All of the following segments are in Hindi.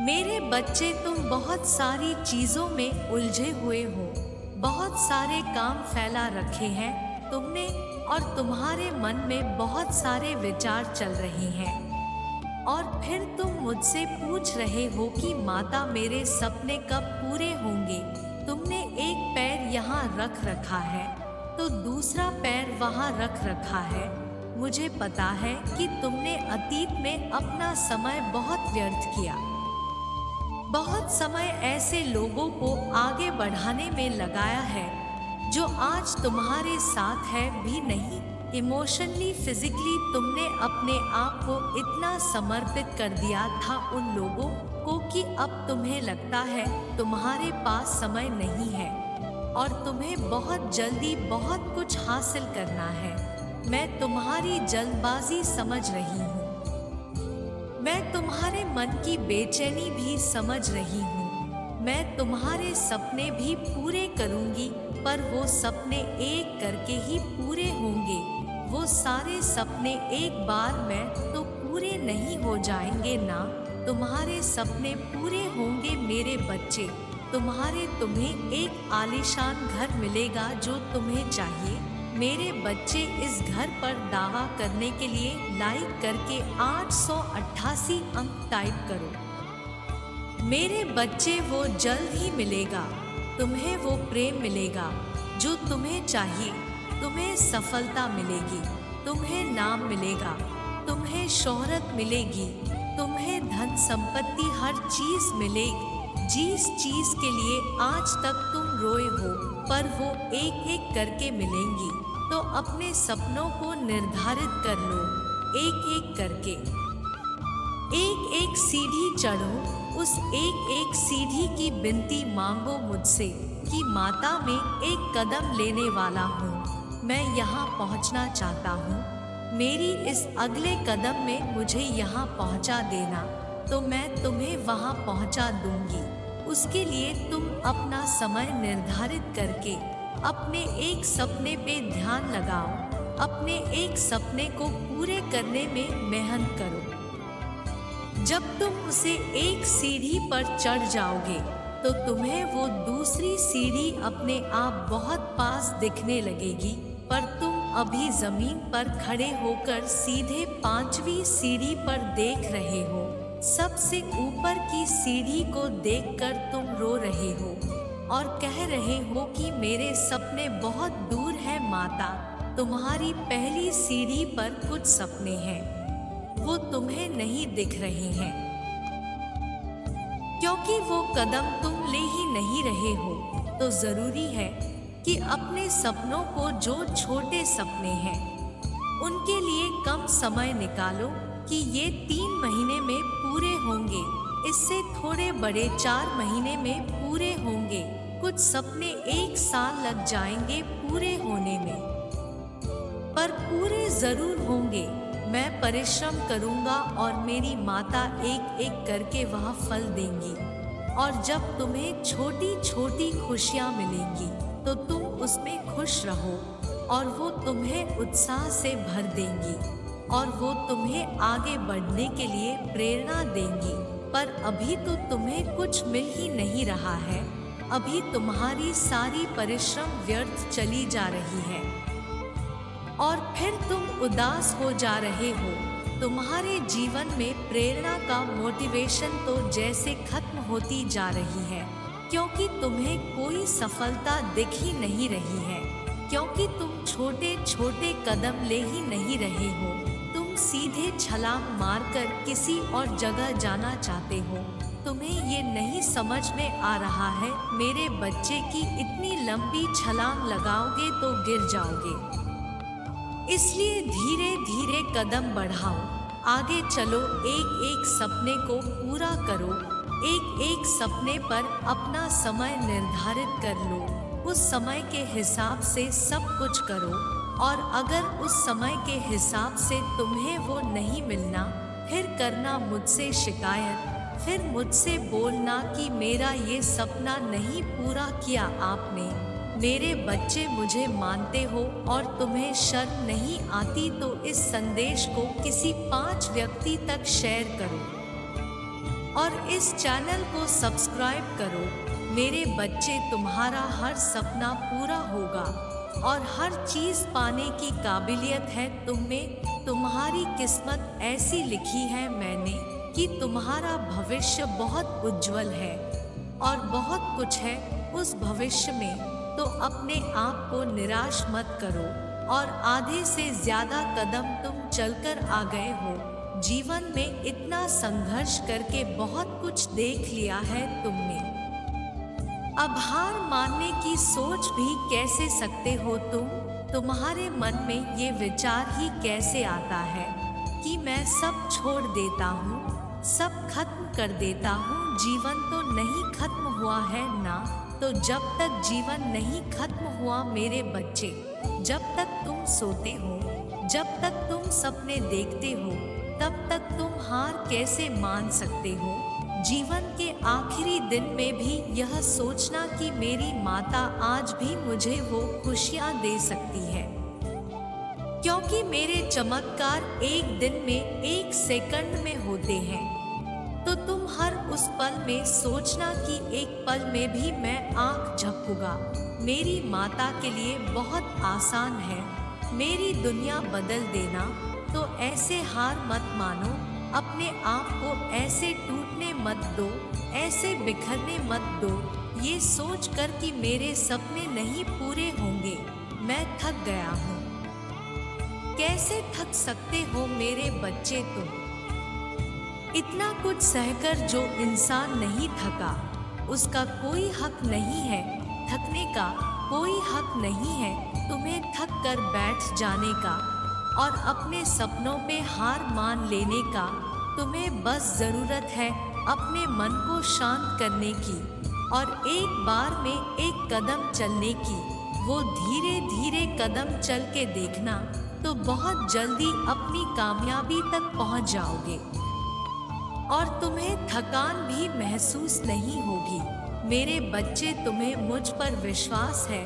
मेरे बच्चे, तुम बहुत सारी चीजों में उलझे हुए हो। बहुत सारे काम फैला रखे हैं तुमने और तुम्हारे मन में बहुत सारे विचार चल रहे हैं। और फिर तुम मुझसे पूछ रहे हो कि माता, मेरे सपने कब पूरे होंगे। तुमने एक पैर यहाँ रख रखा है तो दूसरा पैर वहाँ रख रखा है। मुझे पता है कि तुमने अतीत में अपना समय बहुत व्यर्थ किया। बहुत समय ऐसे लोगों को आगे बढ़ाने में लगाया है जो आज तुम्हारे साथ है भी नहीं। इमोशनली, फिजिकली तुमने अपने आप को इतना समर्पित कर दिया था उन लोगों को कि अब तुम्हें लगता है तुम्हारे पास समय नहीं है और तुम्हें बहुत जल्दी बहुत कुछ हासिल करना है। मैं तुम्हारी जल्दबाजी समझ रही हूँ। मैं तुम्हारे मन की बेचैनी भी समझ रही हूँ। मैं तुम्हारे सपने भी पूरे करूँगी, पर वो सपने एक करके ही पूरे होंगे। वो सारे सपने एक बार में तो पूरे नहीं हो जाएंगे ना। तुम्हारे सपने पूरे होंगे मेरे बच्चे। तुम्हें एक आलीशान घर मिलेगा जो तुम्हें चाहिए। मेरे बच्चे, इस घर पर दावा करने के लिए लाइक करके 888 अंक टाइप करो। मेरे बच्चे, वो जल्द ही मिलेगा। तुम्हें वो प्रेम मिलेगा जो तुम्हें चाहिए। तुम्हें सफलता मिलेगी, तुम्हें नाम मिलेगा, तुम्हें शोहरत मिलेगी, तुम्हें धन संपत्ति हर चीज मिलेगी। जिस चीज के लिए आज तक तुम रोए हो, पर वो एक एक करके मिलेंगी। तो अपने सपनों को निर्धारित कर लो, एक एक करके। एक एक सीढ़ी चढ़ो, उस एक एक सीढ़ी की विनती मांगो मुझसे कि माता, मैं एक कदम लेने वाला हूँ। मैं यहाँ पहुँचना चाहता हूँ। मेरी इस अगले कदम में मुझे यहाँ पहुँचा देना, तो मैं तुम्हें वहाँ पहुँचा दूंगी। उसके लिए तुम अपना समय निर्धारित करके अपने एक सपने पे ध्यान लगाओ। अपने एक सपने को पूरे करने में मेहनत करो। जब तुम उसे एक सीढ़ी पर चढ़ जाओगे तो तुम्हें वो दूसरी सीढ़ी अपने आप बहुत पास दिखने लगेगी, पर तुम अभी जमीन पर खड़े होकर सीधे 5वीं सीढ़ी पर देख रहे हो। सबसे ऊपर की सीढ़ी को देखकर तुम रो रहे हो और कह रहे हो कि मेरे सपने बहुत दूर हैं माता। तुम्हारी पहली सीढ़ी पर कुछ सपने हैं, वो तुम्हें नहीं दिख रहे हैं क्योंकि वो कदम तुम ले ही नहीं रहे हो। तो जरूरी है कि अपने सपनों को, जो छोटे सपने हैं, उनके लिए कम समय निकालो कि ये 3 महीने में पूरे होंगे। इससे थोड़े बड़े 4 महीने में पूरे होंगे। कुछ सपने 1 साल लग जाएंगे पूरे होने में, पर पूरे जरूर होंगे। मैं परिश्रम करूंगा और मेरी माता एक एक करके वह फल देंगी। और जब तुम्हें छोटी छोटी खुशियां मिलेंगी तो तुम उसमें खुश रहो और वो तुम्हें उत्साह से भर देंगी और वो तुम्हें आगे बढ़ने के लिए प्रेरणा देंगी। पर अभी तो तुम्हें कुछ मिल ही नहीं रहा है। अभी तुम्हारी सारी परिश्रम व्यर्थ चली जा रही है और फिर तुम उदास हो जा रहे हो। तुम्हारे जीवन में प्रेरणा का मोटिवेशन तो जैसे खत्म होती जा रही है, क्योंकि तुम्हें कोई सफलता दिख ही नहीं रही है, क्योंकि तुम छोटे छोटे कदम ले ही नहीं रहे हो। तुम सीधे छलांग मारकर किसी और जगह जाना चाहते हो। तुम्हें ये नहीं समझ में आ रहा है मेरे बच्चे की इतनी लंबी छलांग लगाओगे तो गिर जाओगे। इसलिए धीरे धीरे कदम बढ़ाओ, आगे चलो, एक एक सपने को पूरा करो। एक एक सपने पर अपना समय निर्धारित कर लो। उस समय के हिसाब से सब कुछ करो और अगर उस समय के हिसाब से तुम्हें वो नहीं मिलना, फिर करना मुझसे शिकायत। फिर मुझसे बोलना कि मेरा ये सपना नहीं पूरा किया आपने। मेरे बच्चे, मुझे मानते हो और तुम्हें शर्म नहीं आती तो इस संदेश को किसी 5 व्यक्ति तक शेयर करो। और इस चैनल को सब्सक्राइब करो। मेरे बच्चे, तुम्हारा हर सपना पूरा होगा और हर चीज पाने की काबिलियत है तुम में। तुम्हारी किस्मत ऐसी लिखी है मैंने कि तुम्हारा भविष्य बहुत उज्जवल है और बहुत कुछ है उस भविष्य में। तो अपने आप को निराश मत करो और आधे से ज्यादा कदम तुम चलकर आ गए हो। जीवन में इतना संघर्ष करके बहुत कुछ देख लिया है तुमने। अब हार मानने की सोच भी कैसे सकते हो तुम? तुम्हारे मन में ये विचार ही कैसे आता है कि मैं सब छोड़ देता हूँ, सब खत्म कर देता हूँ? जीवन तो नहीं खत्म हुआ है ना। तो जब तक जीवन नहीं खत्म हुआ मेरे बच्चे, जब तक तुम सोते हो, जब तक तुम सपने देखते हो, तब तक तुम हार कैसे मान सकते हो? जीवन के आखिरी दिन में भी यह सोचना कि मेरी माता आज भी मुझे वो खुशियाँ दे सकती है, क्योंकि मेरे चमत्कार एक दिन में, एक सेकंड में होते हैं। तो तुम हर उस पल में सोचना कि एक पल में भी मैं आँख झपकूंगा। मेरी माता के लिए बहुत आसान है मेरी दुनिया बदल देना। तो ऐसे हार मत मानो, अपने आप को ऐसे टूटने मत दो, ऐसे बिखरने मत दो, ये सोच कर कि मेरे सपने नहीं पूरे होंगे, मैं थक गया हूँ। कैसे थक सकते हो मेरे बच्चे तुम? इतना कुछ सहकर जो इंसान नहीं थका, उसका कोई हक नहीं है थकने का, कोई हक नहीं है तुम्हें थक कर बैठ जाने का और अपने सपनों पे हार मान लेने का। तुम्हें बस जरूरत है अपने मन को शांत करने की और एक बार में एक कदम चलने की। वो धीरे धीरे कदम चल के देखना, तो बहुत जल्दी अपनी कामयाबी तक पहुंच जाओगे और तुम्हें थकान भी महसूस नहीं होगी। मेरे बच्चे, तुम्हें मुझ पर विश्वास है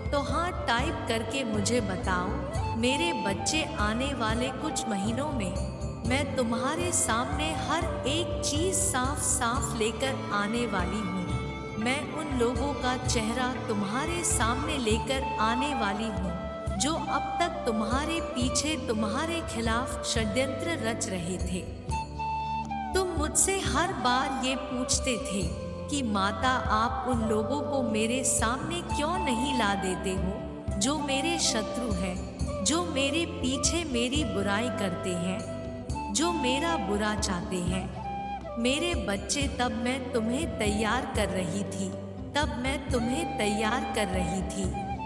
तो हाँ टाइप करके मुझे बताओ। मेरे बच्चे, आने वाले कुछ महीनों में मैं तुम्हारे सामने हर एक चीज साफ साफ लेकर आने वाली हूँ। मैं उन लोगों का चेहरा तुम्हारे सामने लेकर आने वाली हूँ जो अब तक तुम्हारे पीछे, तुम्हारे खिलाफ षड्यंत्र रच रहे थे। तुम मुझसे हर बार ये पूछते थे कि माता, आप उन लोगों को मेरे सामने क्यों नहीं ला देते हो जो मेरे शत्रु हैं, जो मेरे पीछे मेरी बुराई करते हैं, जो मेरा बुरा चाहते हैं। मेरे बच्चे, तब मैं तुम्हें तैयार कर रही थी, तब मैं तुम्हें तैयार कर रही थी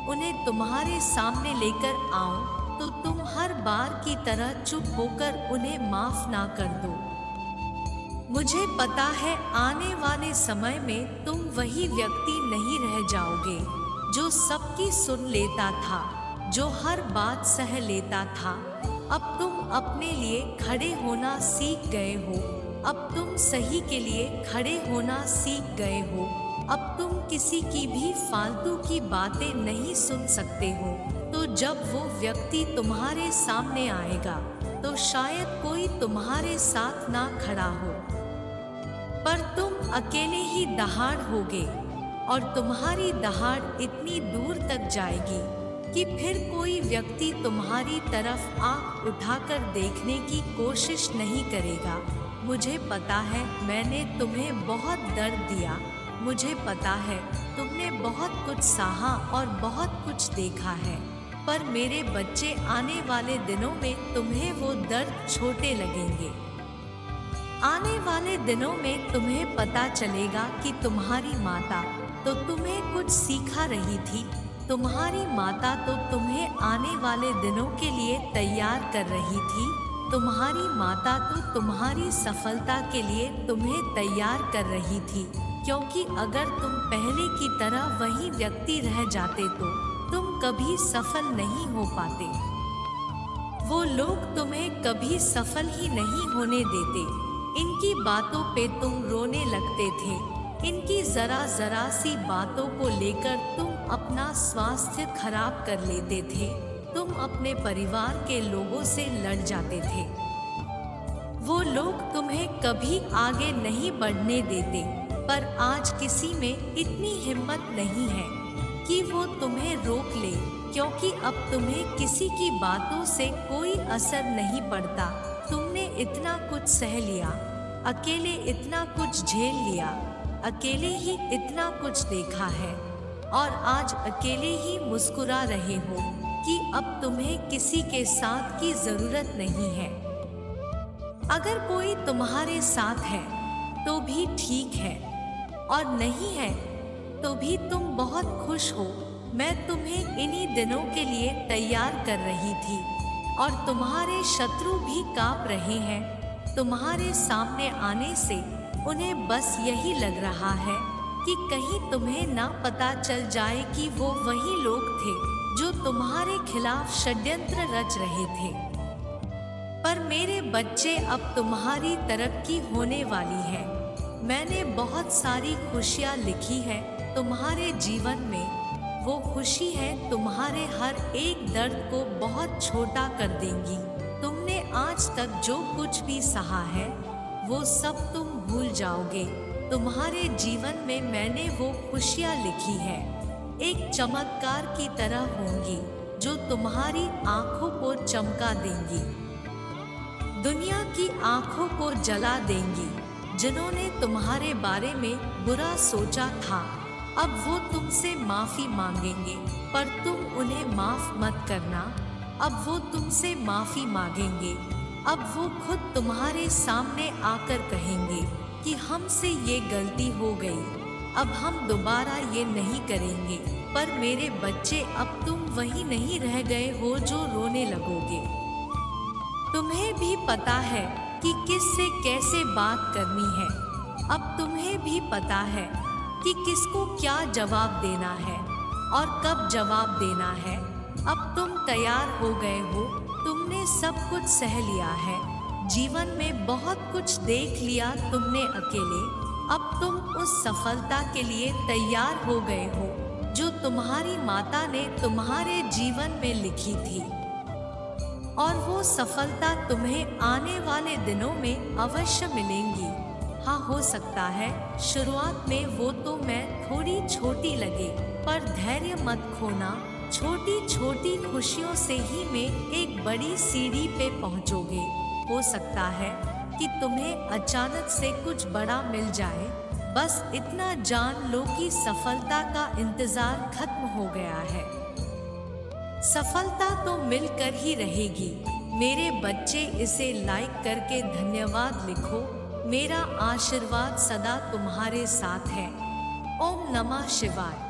उन्हें तुम्हारे सामने लेकर आऊं, तो तुम हर बार की तरह चुप होकर उन्हें माफ ना कर दो। मुझे पता है आने वाले समय में तुम वही व्यक्ति नहीं रह जाओगे जो सबकी सुन लेता था, जो हर बात सह लेता था। अब तुम अपने लिए खड़े होना सीख गए हो, अब तुम सही के लिए खड़े होना सीख गए हो। अब तुम किसी की भी फालतू की बातें नहीं सुन सकते हो। तो जब वो व्यक्ति तुम्हारे सामने आएगा तो शायद कोई तुम्हारे साथ ना खड़ा हो, पर तुम अकेले ही दहाड़ होगे और तुम्हारी दहाड़ इतनी दूर तक जाएगी कि फिर कोई व्यक्ति तुम्हारी तरफ आंख उठाकर देखने की कोशिश नहीं करेगा। मुझे पता है मैंने तुम्हें बहुत दर्द दिया, मुझे पता है तुमने बहुत कुछ सहा और बहुत कुछ देखा है, पर मेरे बच्चे, आने वाले दिनों में तुम्हें वो दर्द छोटे लगेंगे। आने वाले दिनों में तुम्हें पता चलेगा कि तुम्हारी माता तो तुम्हें कुछ सिखा रही थी, तुम्हारी माता तो तुम्हें आने वाले दिनों के लिए तैयार कर रही थी, तुम्हारी माता तो तुम्हारी सफलता के लिए तुम्हें तैयार कर रही थी। क्योंकि अगर तुम पहले की तरह वही व्यक्ति रह जाते तो तुम कभी सफल नहीं हो पाते। वो लोग तुम्हें कभी सफल ही नहीं होने देते। इनकी बातों पे तुम रोने लगते थे, इनकी जरा जरा सी बातों को लेकर तुम अपना स्वास्थ्य खराब कर लेते थे, तुम अपने परिवार के लोगों से लड़ जाते थे। वो लोग तुम्हें कभी आगे नहीं बढ़ने देते, पर आज किसी में इतनी हिम्मत नहीं है कि वो तुम्हें रोक ले, क्योंकि अब तुम्हें किसी की बातों से कोई असर नहीं पड़ता। तुमने इतना कुछ सह लिया, अकेले इतना कुछ झेल लिया, अकेले ही इतना कुछ देखा है, और आज अकेले ही मुस्कुरा रहे हो कि अब तुम्हें किसी के साथ की जरूरत नहीं है। अगर कोई तुम्हारे साथ है तो भी ठीक है, और नहीं है तो भी तुम बहुत खुश हो। मैं तुम्हें इन्हीं दिनों के लिए तैयार कर रही थी, और तुम्हारे शत्रु भी कांप रहे हैं। तुम्हारे सामने आने से उन्हें बस यही लग रहा है कि कहीं तुम्हें ना पता चल जाए कि वो वही लोग थे जो तुम्हारे खिलाफ षड्यंत्र रच रहे थे। पर मेरे बच्चे, अब तुम्हारी तरक्की होने वाली है। मैंने बहुत सारी खुशियाँ लिखी है तुम्हारे जीवन में। वो खुशी है तुम्हारे हर एक दर्द को बहुत छोटा कर देंगी। तुमने आज तक जो कुछ भी सहा है वो सब तुम भूल जाओगे। तुम्हारे जीवन में मैंने वो खुशियाँ लिखी है, एक चमत्कार की तरह होंगी जो तुम्हारी आंखों को चमका देंगी, दुनिया की आंखों को जला देंगी। जिन्होंने तुम्हारे बारे में बुरा सोचा था, अब वो तुमसे माफी मांगेंगे, पर तुम उन्हें माफ मत करना। अब वो तुमसे माफी मांगेंगे। अब वो खुद तुम्हारे सामने आकर कहेंगे कि हमसे ये गलती हो गई, अब हम दोबारा ये नहीं करेंगे। पर मेरे बच्चे, अब तुम वही नहीं रह गए हो जो रोने लगोगे। तुम्हें भी पता है कि किससे कैसे बात करनी है। अब तुम्हें भी पता है कि किसको क्या जवाब देना है और कब जवाब देना है। अब तुम तैयार हो गए हो, तुमने सब कुछ सह लिया है, जीवन में बहुत कुछ देख लिया तुमने अकेले। अब तुम उस सफलता के लिए तैयार हो गए हो जो तुम्हारी माता ने तुम्हारे जीवन में लिखी थी, और वो सफलता तुम्हें आने वाले दिनों में अवश्य मिलेंगी। हाँ, हो सकता है शुरुआत में वो तो मैं थोड़ी छोटी लगे, पर धैर्य मत खोना। छोटी छोटी खुशियों से ही में एक बड़ी सीढ़ी पे पहुंचोगे। हो सकता है कि तुम्हें अचानक से कुछ बड़ा मिल जाए। बस इतना जान लो कि सफलता का इंतजार खत्म हो गया है। सफलता तो मिलकर ही रहेगी। मेरे बच्चे, इसे लाइक करके धन्यवाद लिखो। मेरा आशीर्वाद सदा तुम्हारे साथ है। ओम नमः शिवाय।